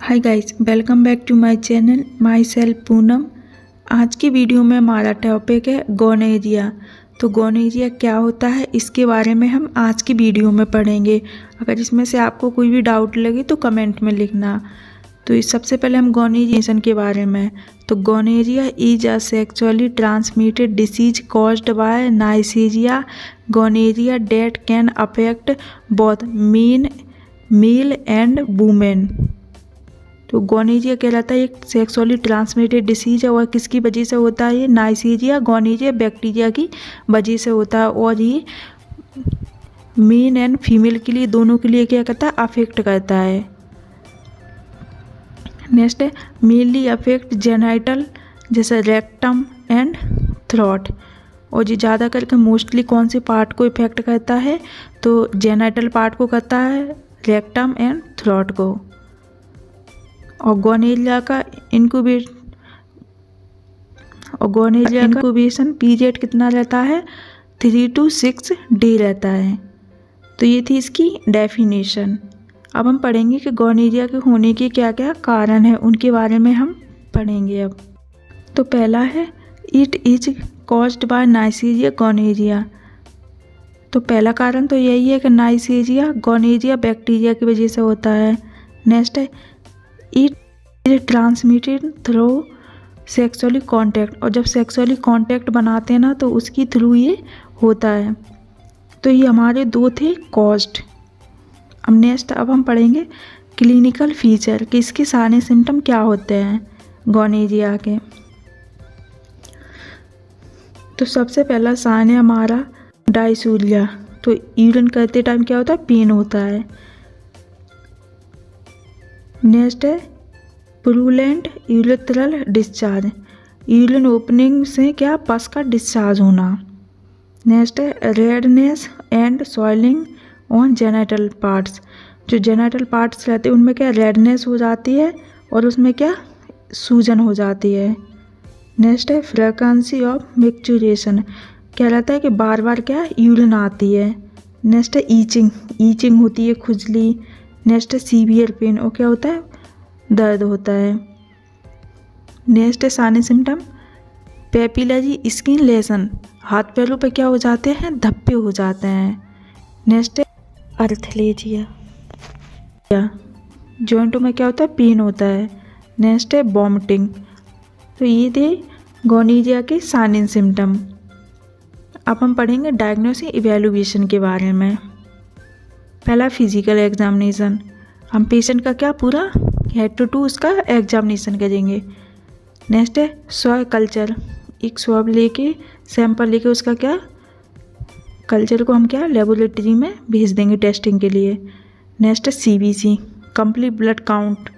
Hi guys, welcome back to my channel. Myself Poonam. आज की video में हमारा टॉपिक है गोनोरिया। तो गोनोरिया क्या होता है इसके बारे में हम आज की वीडियो में पढ़ेंगे। अगर इसमें से आपको कोई भी डाउट लगे तो कमेंट में लिखना। तो इस सबसे पहले हम गोनोरिया के बारे में। तो gonorrhoea is a sexually transmitted disease caused by Neisseria gonorrhoea that can affect both male and women. तो गोनोरिया कहलाता है एक सेक्सुअली ट्रांसमिटेड डिसीज है और किसकी वजह से होता है? ये नाइसीरिया गोनोरिया बैक्टीरिया की वजह से होता है और ये मेन एंड फीमेल के लिए दोनों के लिए क्या करता है? अफेक्ट करता है। नेक्स्ट है मेनली अफेक्ट जेनाइटल जैसे रेक्टम एंड थ्रोट। और ये ज़्यादा करके मोस्टली कौन से पार्ट को इफेक्ट करता है? तो जेनाइटल पार्ट को करता है, रेक्टम एंड थ्रोट को। और गोनोरिया का इंक्यूबेशन पीरियड कितना रहता है? 3 to 6 डे रहता है। तो ये थी इसकी डेफिनेशन। अब हम पढ़ेंगे कि गोनोरिया के होने के क्या क्या कारण हैं, उनके बारे में हम पढ़ेंगे अब। तो पहला है it is caused by Neisseria gonorrhoea. तो पहला कारण तो यही है कि नाइसीरिया गोनोरिया बैक्टीरिया की वजह से होता है। नेक्स्ट है it is transmitted through sexually contact. और जब सेक्सुअली कॉन्टैक्ट बनाते हैं ना तो उसकी थ्रू ये होता है। तो ये हमारे दो थे कॉज्ड। अब नेक्स्ट अब हम पढ़ेंगे क्लिनिकल फीचर कि इसके सारे सिम्टम क्या होते हैं गोनोरिया के। तो सबसे पहला साइन है हमारा डायसूरिया। तो यूरिन करते टाइम क्या होता है? पेन होता है। नेक्स्ट है प्रूलेंट यूरेथ्रल डिस्चार्ज। यूरिन ओपनिंग से क्या? पस का डिस्चार्ज होना। नेक्स्ट है redness and soiling on genital parts. जो जेनाइटल पार्ट्स रहते हैं उनमें क्या रेडनेस हो जाती है और उसमें क्या सूजन हो जाती है। नेक्स्ट है फ्रीक्वेंसी ऑफ मिक्चुरेशन। क्या रहता है कि बार बार क्या यूरिन आती है। नेक्स्ट है ईचिंग होती है, खुजली। नेक्स्ट है सीवियर पेन और क्या होता है? दर्द होता है। नेक्स्ट है सारे सिम्टम पेपिलरी स्किन लेशन। हाथ पैरों पे क्या हो जाते हैं? धब्बे हो जाते हैं। नेक्स्ट है अर्थलेजिया। जॉइंटों में क्या होता है? पेन होता है। नेक्स्ट है वॉमिटिंग। तो ये थे गोनोरिया के साइन सिम्टम। अब हम पढ़ेंगे डायग्नोसिस इवैल्यूएशन के बारे में। पहला फिजिकल एग्जामिनेशन। हम पेशेंट का क्या पूरा हेड टू उसका एग्जामिनेशन करेंगे। नेक्स्ट है सॉय कल्चर। एक स्वैब लेके सैंपल लेके उसका क्या कल्चर को हम क्या लेबोरेटरी में भेज देंगे टेस्टिंग के लिए। नेक्स्ट है CBC complete blood count.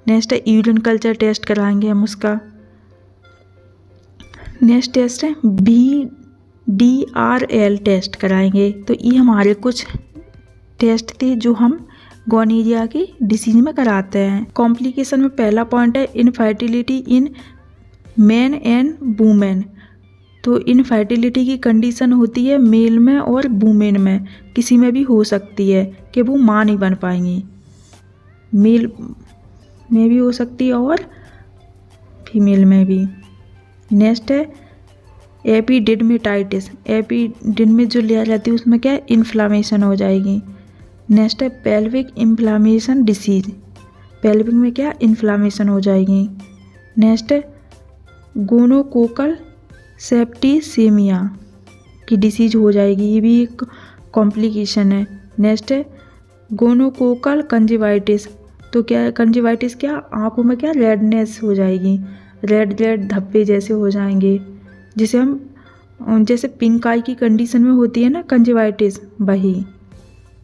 Next है यूरिन कल्चर टेस्ट कराएंगे हम उसका। नेक्स्ट टेस्ट है BDRL टेस्ट कराएंगे। तो ये हमारे कुछ टेस्ट थे जो हम गोनोरिया की डिसीज में कराते हैं। कॉम्प्लिकेशन में पहला पॉइंट है infertility in man and women. तो इनफर्टिलिटी की कंडीशन होती है मेल में और वुमेन में, किसी में भी हो सकती है कि वो माँ नहीं बन पाएंगी। मेल में भी हो सकती है और फीमेल में भी। नेक्स्ट है एपिडिडमेटाइटिस। एपिडिडमे जो लेयर रहती है उसमें क्या इन्फ्लामेशन हो जाएगी। नेक्स्ट है पेल्विक इन्फ्लामेशन डिसीज। पेल्विक में क्या इन्फ्लामेशन हो जाएगी। नेक्स्ट है गोनोकोकल सेप्टिसेमिया की डिसीज हो जाएगी, ये भी एक कॉम्प्लिकेशन है। नेक्स्ट है गोनोकोकल कंजक्टिवाइटिस। तो क्या है कंजक्टिवाइटिस? क्या आंखों में क्या रेडनेस हो जाएगी, रेड धब्बे जैसे हो जाएंगे, जिसे हम जैसे पिंक आई की कंडीशन में होती है ना कंजक्टिवाइटिस, वही।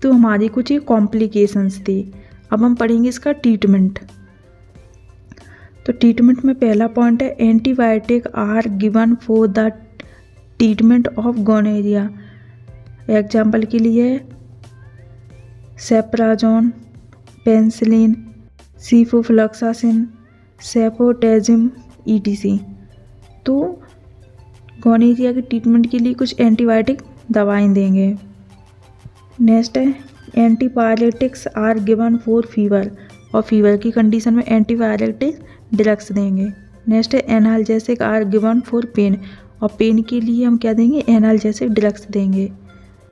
तो हमारी कुछ ये कॉम्प्लिकेशंस थी। अब हम पढ़ेंगे इसका ट्रीटमेंट। तो ट्रीटमेंट में पहला पॉइंट है antibiotic are given for the treatment of gonorrhoea. Example के लिए cefoperazone, penicillin, ciprofloxacin, cefotaxime ETC। तो गोनोरिया के ट्रीटमेंट के लिए कुछ एंटीबायोटिक दवाएं देंगे। नेक्स्ट है antipyretics are given for fever. और फीवर की कंडीशन में एंटीवायरेटिक ड्रग्स देंगे। नेक्स्ट है analgesic are given for pain, और पेन के लिए हम क्या देंगे, एनाल्जेसिक ड्रग्स देंगे।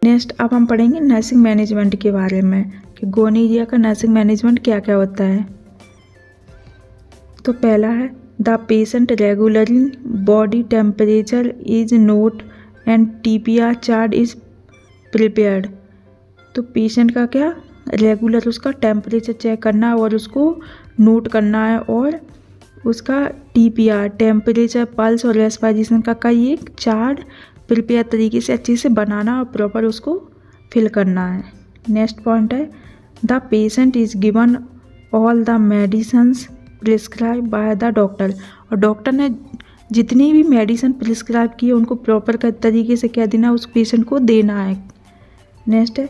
नेक्स्ट अब हम पढ़ेंगे नर्सिंग मैनेजमेंट के बारे में कि गोनोरिया का नर्सिंग मैनेजमेंट क्या क्या होता है। तो पहला है the patient regularly body temperature is note and TPR chart is prepared. तो पेशेंट का क्या रेगुलर उसका टेम्परेचर चेक करना है और उसको नोट करना है, और उसका TPR टेम्परेचर, पल्स और रेस्पिरेशन का एक चार्ट प्रिपेयर तरीके से अच्छे से बनाना और प्रॉपर उसको फिल करना है। नेक्स्ट पॉइंट है the patient is given all the medicines prescribe by the doctor, और डॉक्टर ने जितनी भी मेडिसिन प्रिस्क्राइब की है उनको प्रॉपर तरीके से क्या देना है, उस पेशेंट को देना है। नेक्स्ट है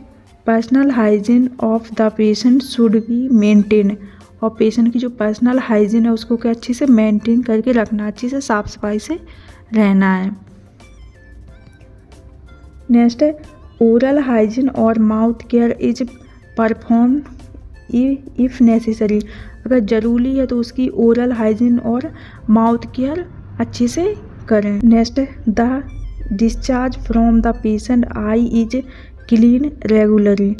personal hygiene of the patient should be maintain, और पेशेंट की जो पर्सनल हाइजीन है उसको क्या अच्छे से मेंटेन करके रखना, अच्छे से साफ सफाई से रहना है। नेक्स्ट है ओरल हाइजीन और mouth care is perform if necessary, अगर ज़रूरी है तो उसकी ओरल हाइजीन और माउथ केयर अच्छे से करें। नेक्स्ट है the discharge from the patient I is clean regularly,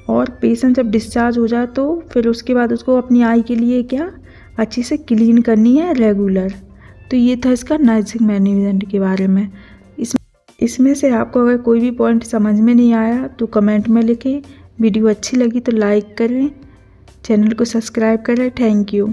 और पेशेंट जब डिस्चार्ज हो जाए तो फिर उसके बाद उसको अपनी आई के लिए क्या अच्छे से क्लीन करनी है रेगुलर। तो ये था इसका नर्सिंग मैनेजमेंट के बारे में। इसमें से आपको अगर कोई भी पॉइंट समझ में नहीं आया तो कमेंट में लिखें। वीडियो अच्छी लगी तो लाइक करें, चैनल को सब्सक्राइब करें। Thank you.